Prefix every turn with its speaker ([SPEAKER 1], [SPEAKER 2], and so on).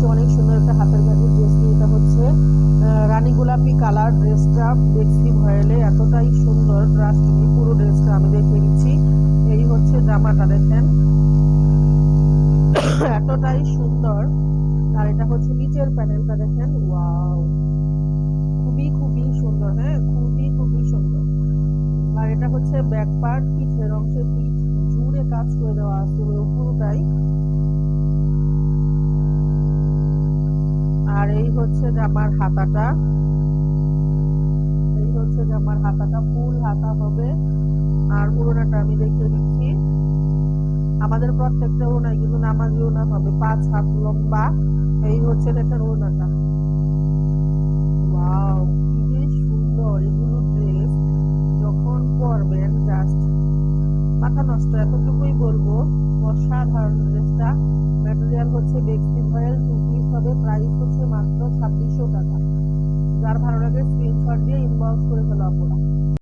[SPEAKER 1] এসেছি অনেক সুন্দর একটা হাতের কাজের ড্রেস নিয়ে। এটা হচ্ছে রানী গোলাপি কালার ড্রেসটা বেক্সি ভয়েলে, এতটাই সুন্দর। ট্রাস্ট মি, পুরো ড্রেসটা আমি দেখে দিচ্ছি। এই হচ্ছে জামাটা, দেখেন এতটাই সুন্দর। আর এটা হচ্ছে নিচের প্যানেলটা, দেখেন ওয়াও, খুবই খুবই সুন্দর। হ্যাঁ, খুবই খুবই সুন্দর। আর এটা হচ্ছে ব্যাক পার্ট, পিঠের অংশে পিঠ জুড়ে কাজ করে দেওয়া আছে পুরোটাই। আর এই হচ্ছে জামার হাতাটা, এই হচ্ছে জামার হাতাটা, ফুল হাতা হবে। আর ওড়নাটা আমি দেখিয়ে দিচ্ছি। আমাদের প্রত্যেকটা ওড়নায় কিন্তু নামাজি ওড়না হবে, 5 হাত লম্বা। এই হচ্ছে দেখেন ওড়নাটা, ওয়াও, কি যে সুন্দর এগুলো ড্রেস। যখন পরবেন জাস্ট মাথা নষ্ট, এতটুকুই বলবো। অসাধারণ ড্রেসটা। ম্যাটেরিয়াল হচ্ছে বেক্সি ভয়েল, 2 পিস হবে। প্রাইস হচ্ছে মাত্র 2600 টাকা। যার ভালো লাগে স্ক্রিনশট